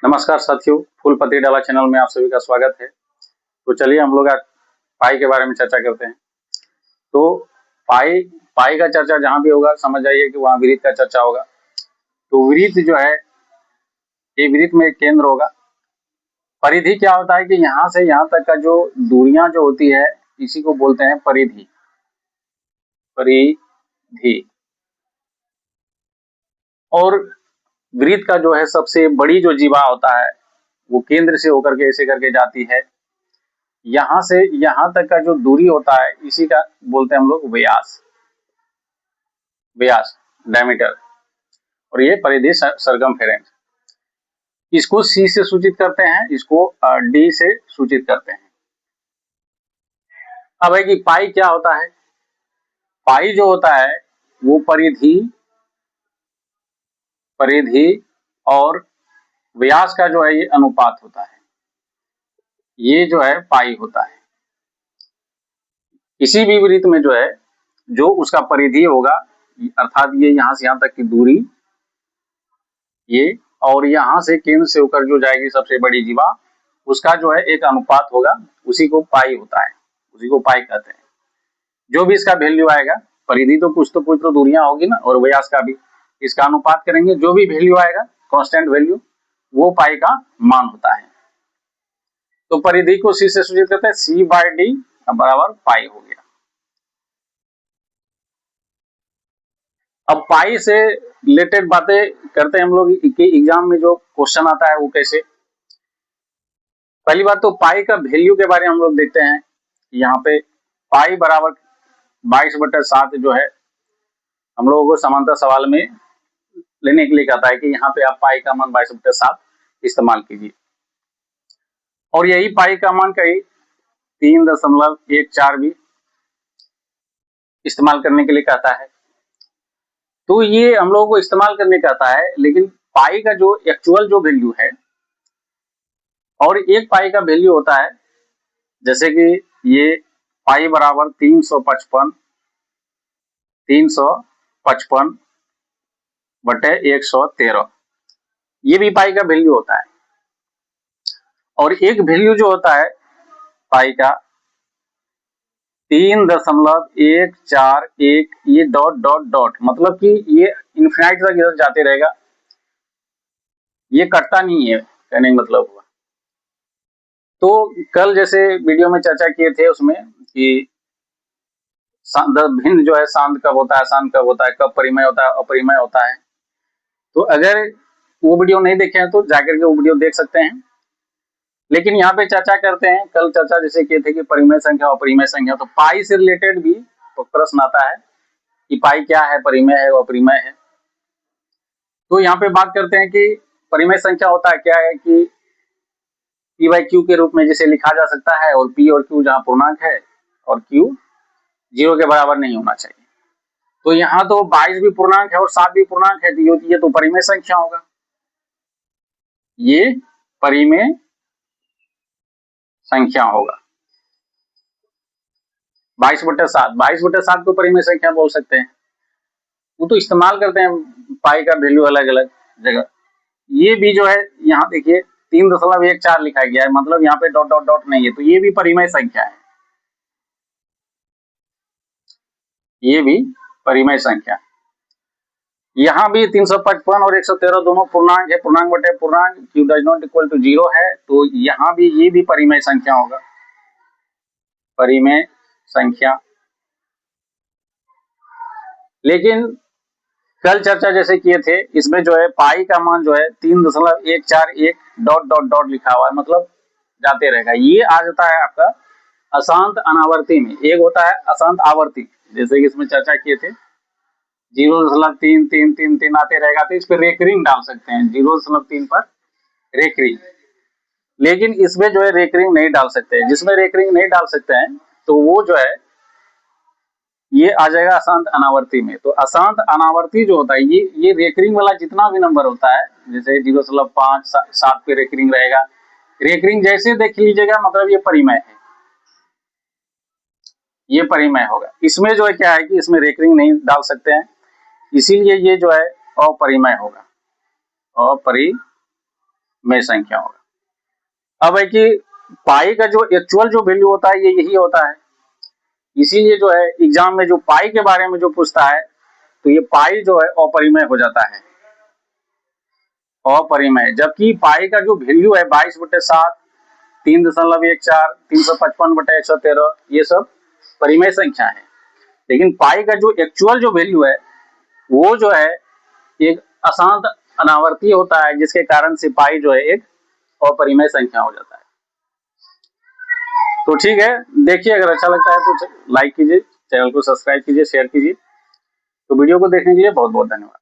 नमस्कार साथियों, फूल पत्ती डाला चैनल में आप सभी का स्वागत है। तो चलिए हम लोग आज पाई के बारे में चर्चा करते हैं। तो पाई पाई का चर्चा जहां भी होगा समझ जाइए कि वहां वृत्त का चर्चा होगा। तो वृत्त जो है ये वृत्त में एक केंद्र होगा। परिधि क्या होता है कि यहाँ से यहाँ तक का जो दूरियां जो होती है इसी को बोलते हैं परिधि। परिधि और वृत्त का जो है सबसे बड़ी जो जीवा होता है वो केंद्र से होकर के ऐसे करके जाती है। यहां से यहां तक का जो दूरी होता है इसी का बोलते हैं हम लोग व्यास। व्यास डायमीटर। और ये परिधि सरकमफेरेंस। इसको सी से सूचित करते हैं, इसको डी से सूचित करते हैं। अब है कि पाई क्या होता है। पाई जो होता है वो परिधि और व्यास का जो है ये अनुपात होता है। ये जो है पाई होता है। किसी भी वृत्त में जो है जो उसका परिधि होगा अर्थात ये यहाँ से यहाँ तक की दूरी ये और यहाँ से केंद्र से होकर जो जाएगी सबसे बड़ी जीवा उसका जो है एक अनुपात होगा, उसी को पाई होता है, उसी को पाई कहते हैं। जो भी इसका वैल्यू आएगा, परिधि तो कुछ तो दूरियां होगी ना, और व्यास का भी इसका अनुपात करेंगे, जो भी वैल्यू आएगा कांस्टेंट वैल्यू वो पाई का मान होता है। तो परिधि को सी से सूचित करते हैं, सी बाय डी बराबर पाई हो गया। अब पाई से रिलेटेड बातें करते हैं हम लोग कि एग्जाम में जो क्वेश्चन आता है वो कैसे। पहली बात तो पाई का वैल्यू के बारे में हम लोग देखते हैं। यहाँ पे पाई बराबर 22/7 जो है हम लोगों को समांतर सवाल में लेने के लिए कहता है कि यहाँ पे आप पाई का मान 22/7 इस्तेमाल कीजिए। और यही पाई का मान कहीं 3.14 भी इस्तेमाल करने के लिए कहता है। तो ये हम लोगों को इस्तेमाल करने कहता है, लेकिन पाई का जो एक्चुअल जो वैल्यू है और एक पाई का वैल्यू होता है, जैसे कि ये पाई बराबर 355/113 ये भी पाई का वैल्यू होता है। और एक वैल्यू जो होता है पाई का 3.141 ये डॉट डॉट डॉट मतलब कि ये इन्फिनाइट तक इधर जाते रहेगा, ये कटता नहीं है, कहने का मतलब हुआ। तो कल जैसे वीडियो में चर्चा किए थे उसमें कि भिन्न जो है शांत कब होता है, शांत कब होता है, कब परिमेय होता है, अपरिमेय होता है। तो अगर वो वीडियो नहीं देखे हैं तो जाकर के वो वीडियो देख सकते हैं। लेकिन यहाँ पे चर्चा करते हैं, कल चर्चा जैसे किए थे कि परिमेय संख्या और अपरिमेय संख्या, तो पाई से रिलेटेड भी तो प्रश्न आता है कि पाई क्या है, परिमेय है, अपरिमेय है। तो यहाँ पे बात करते हैं कि परिमेय संख्या होता है क्या है कि पी बाई क्यू के रूप में जिसे लिखा जा सकता है, और पी और क्यू जहाँ पूर्णांक है और क्यू 0 के बराबर नहीं होना चाहिए। तो यहाँ तो 22 भी पूर्णांक है और 7 भी पूर्णांक है, तो ये तो परिमेय संख्या होगा, ये परिमेय संख्या होगा। 22/7 को परिमेय संख्या बोल सकते हैं। वो तो इस्तेमाल करते हैं पाई का वैल्यू अलग अलग जगह। ये भी जो है यहाँ देखिए 3.14 लिखा गया है, मतलब यहाँ पे डॉट डॉट डॉट नहीं है, तो ये भी परिमेय संख्या है, ये भी परिमेय संख्या। यहाँ भी 355 और 113 दोनों पूर्णांक है, पूर्णांक बटे पूर्णांक, q does not equal to 0 है, तो यहाँ भी ये भी परिमेय संख्या होगा, परिमेय संख्या। लेकिन कल चर्चा जैसे किए थे इसमें जो है पाई का मान जो है 3.141 डॉट डॉट डॉट लिखा हुआ है, मतलब जाते रहेगा। ये आ जाता है आपका अशांत अनावर्ती में। एक होता है अशांत आवर्ती, जैसे कि इसमें चर्चा किए थे 0.333 आते रहेगा, तो इस पर रेकरिंग डाल सकते हैं 0.3 पर रेकरिंग। लेकिन इसमें जो है रेकरिंग नहीं डाल सकते। जिसमें रेकरिंग नहीं डाल सकते हैं तो वो जो है ये आ जाएगा अशांत अनावर्ती में। तो अशांत अनावर्ती जो होता है ये रेकरिंग वाला जितना भी नंबर होता है, जैसे 0.5 7 पे रेकरिंग रहेगा, रेकरिंग जैसे देख लीजिएगा मतलब ये परिमेय है, ये परिमेय होगा। इसमें जो है क्या है कि इसमें रेकरिंग नहीं डाल सकते हैं, इसीलिए ये जो है अपरिमेय होगा, अपरिमेय। में संख्या होगा। अब है कि पाई का जो एक्चुअल जो वैल्यू होता है ये यही होता है, इसीलिए जो है एग्जाम में जो पाई के बारे में जो पूछता है तो ये पाई जो है अपरिमेय हो जाता है, अपरिमेय। जबकि पाई का जो वैल्यू है 22/7, 3.14, 355/113 ये सब परिमेय संख्या है। लेकिन पाई का जो एक्चुअल जो वैल्यू है वो जो है एक अशांत अनावर्ती होता है, जिसके कारण से पाई जो है एक अपरिमेय संख्या हो जाता है। तो ठीक है, देखिए अगर अच्छा लगता है तो लाइक कीजिए, चैनल को सब्सक्राइब कीजिए, शेयर कीजिए। तो वीडियो को देखने के लिए बहुत बहुत धन्यवाद।